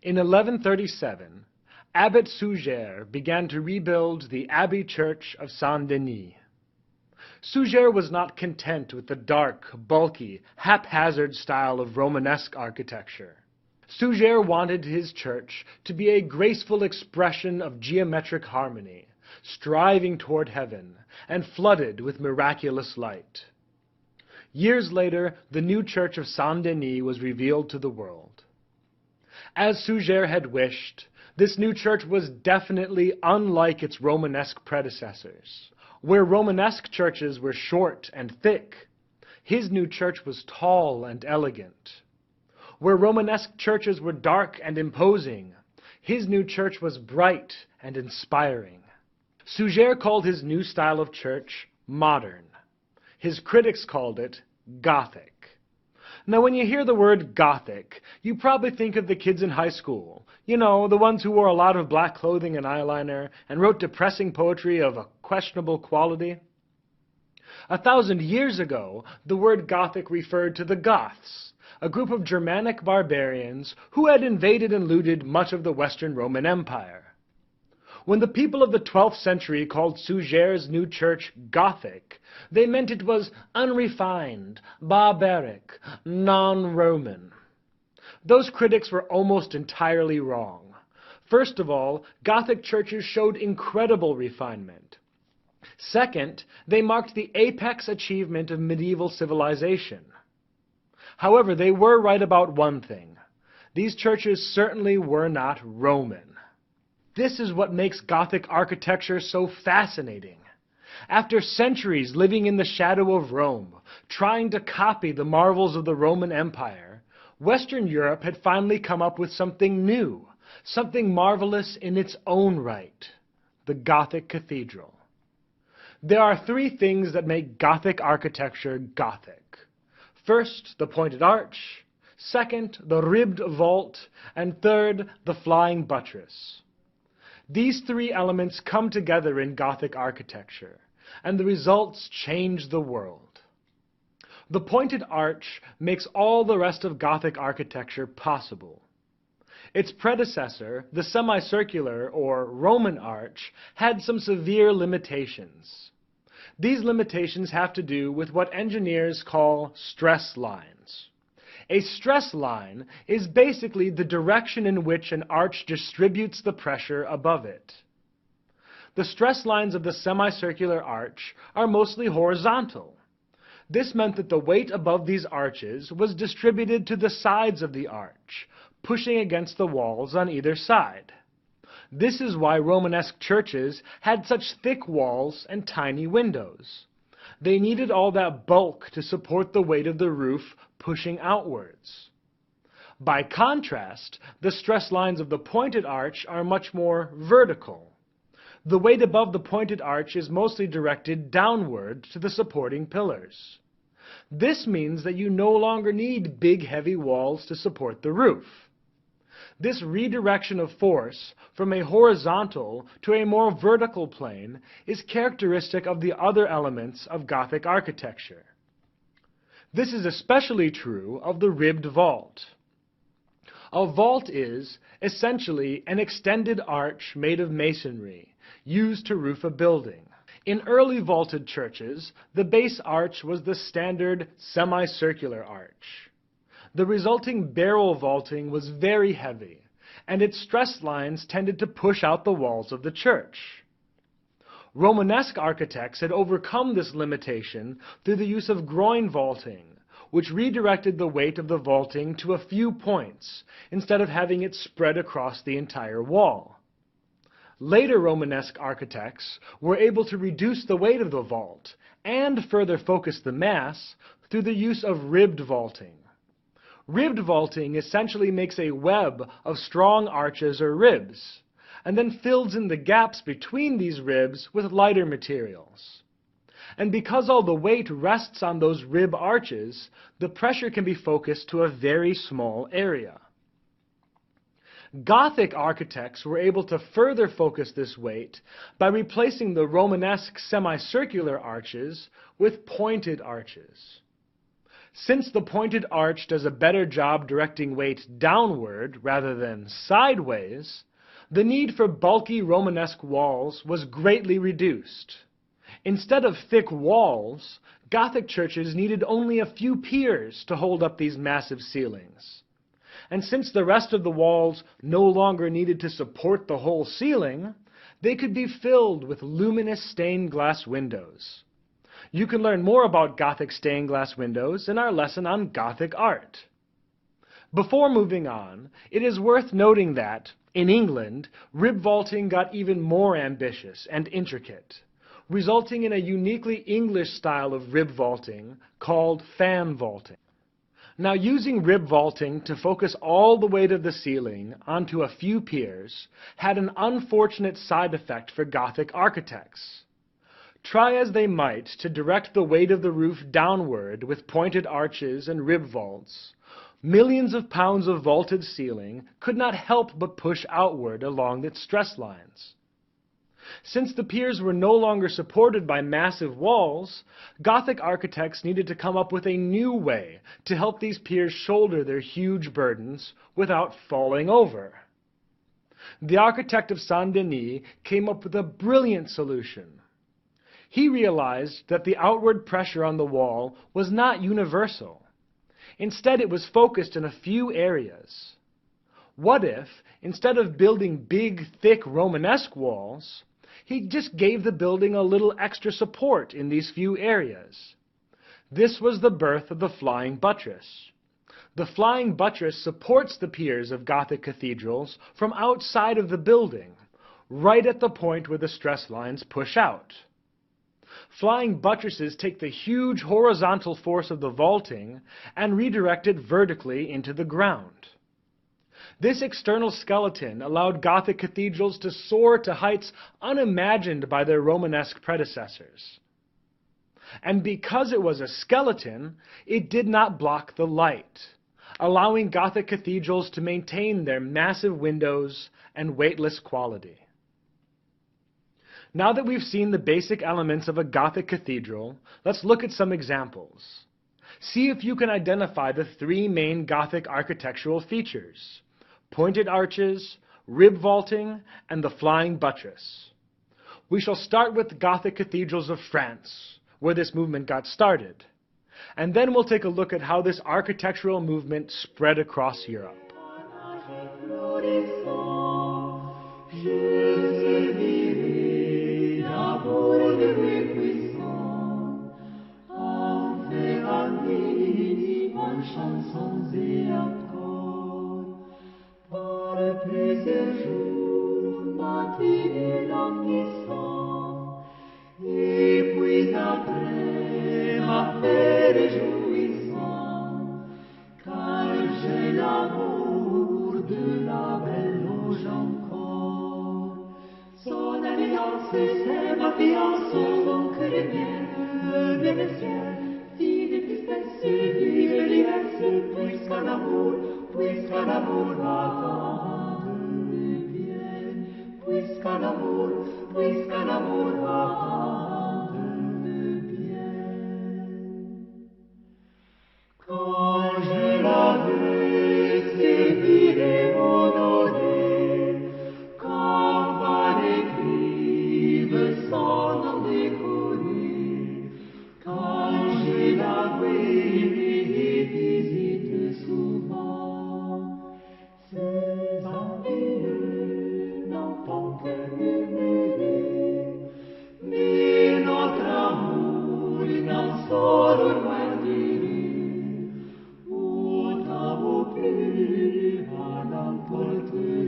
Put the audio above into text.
In 1137, Abbot Suger began to rebuild the Abbey Church of Saint-Denis. Suger was not content with the dark, bulky, haphazard style of Romanesque architecture. Suger wanted his church to be a graceful expression of geometric harmony, striving toward heaven, and flooded with miraculous light. Years later, the new church of Saint-Denis was revealed to the world. As Suger had wished, this new church was definitely unlike its Romanesque predecessors. Where Romanesque churches were short and thick, his new church was tall and elegant. Where Romanesque churches were dark and imposing, his new church was bright and inspiring. Suger called his new style of church modern. His critics called it Gothic. Now, when you hear the word Gothic, you probably think of the kids in high school. You know, the ones who wore a lot of black clothing and eyeliner and wrote depressing poetry of a questionable quality. 1,000 years ago, the word Gothic referred to the Goths, a group of Germanic barbarians who had invaded and looted much of the Western Roman Empire. When the people of the 12th century called Suger's new church Gothic, they meant it was unrefined, barbaric, non-Roman. Those critics were almost entirely wrong. First of all, Gothic churches showed incredible refinement. Second, they marked the apex achievement of medieval civilization. However, they were right about one thing. These churches certainly were not Roman. This is what makes Gothic architecture so fascinating. After centuries living in the shadow of Rome, trying to copy the marvels of the Roman Empire, Western Europe had finally come up with something new, something marvelous in its own right: the Gothic cathedral. There are three things that make Gothic architecture Gothic. First, the pointed arch. Second, the ribbed vault. And third, the flying buttress. These three elements come together in Gothic architecture, and the results change the world. The pointed arch makes all the rest of Gothic architecture possible. Its predecessor, the semicircular or Roman arch, had some severe limitations. These limitations have to do with what engineers call stress lines. A stress line is basically the direction in which an arch distributes the pressure above it. The stress lines of the semicircular arch are mostly horizontal. This meant that the weight above these arches was distributed to the sides of the arch, pushing against the walls on either side. This is why Romanesque churches had such thick walls and tiny windows. They needed all that bulk to support the weight of the roof pushing outwards. By contrast, the stress lines of the pointed arch are much more vertical. The weight above the pointed arch is mostly directed downward to the supporting pillars. This means that you no longer need big, heavy walls to support the roof. This redirection of force from a horizontal to a more vertical plane is characteristic of the other elements of Gothic architecture. This is especially true of the ribbed vault. A vault is, essentially, an extended arch made of masonry, used to roof a building. In early vaulted churches, the base arch was the standard semicircular arch. The resulting barrel vaulting was very heavy, and its stress lines tended to push out the walls of the church. Romanesque architects had overcome this limitation through the use of groin vaulting, which redirected the weight of the vaulting to a few points, instead of having it spread across the entire wall. Later Romanesque architects were able to reduce the weight of the vault, and further focus the mass, through the use of ribbed vaulting. Ribbed vaulting essentially makes a web of strong arches or ribs, and then fills in the gaps between these ribs with lighter materials. And because all the weight rests on those rib arches, the pressure can be focused to a very small area. Gothic architects were able to further focus this weight by replacing the Romanesque semicircular arches with pointed arches. Since the pointed arch does a better job directing weight downward rather than sideways, the need for bulky Romanesque walls was greatly reduced. Instead of thick walls, Gothic churches needed only a few piers to hold up these massive ceilings. And since the rest of the walls no longer needed to support the whole ceiling, they could be filled with luminous stained glass windows. You can learn more about Gothic stained glass windows in our lesson on Gothic art. Before moving on, it is worth noting that, in England, rib vaulting got even more ambitious and intricate, resulting in a uniquely English style of rib vaulting called fan vaulting. Now, using rib vaulting to focus all the weight of the ceiling onto a few piers had an unfortunate side effect for Gothic architects. Try as they might to direct the weight of the roof downward with pointed arches and rib vaults, millions of pounds of vaulted ceiling could not help but push outward along its stress lines. Since the piers were no longer supported by massive walls, Gothic architects needed to come up with a new way to help these piers shoulder their huge burdens without falling over. The architect of Saint-Denis came up with a brilliant solution. He realized that the outward pressure on the wall was not universal. Instead, it was focused in a few areas. What if, instead of building big, thick Romanesque walls, he just gave the building a little extra support in these few areas? This was the birth of the flying buttress. The flying buttress supports the piers of Gothic cathedrals from outside of the building, right at the point where the stress lines push out. Flying buttresses take the huge horizontal force of the vaulting and redirect it vertically into the ground. This external skeleton allowed Gothic cathedrals to soar to heights unimagined by their Romanesque predecessors. And because it was a skeleton, it did not block the light, allowing Gothic cathedrals to maintain their massive windows and weightless quality. Now that we've seen the basic elements of a Gothic cathedral, let's look at some examples. See if you can identify the three main Gothic architectural features: pointed arches, rib vaulting, and the flying buttress. We shall start with Gothic cathedrals of France, where this movement got started, and then we'll take a look at how this architectural movement spread across Europe. C'est ma fiance, donc les miennes, mais les siennes, si des tristesses, vive diverses, puisqu'un amour m'attende bien, puisqu'un amour m'attende bien. Quand je l'avais servie et honorée, campagne écrive sans en déconner, quand je l'avais visite souvent, ces envieux n'entendent que m'aimer, mais notre amour n'en sort loin d'aimer, autant au plus à la porte.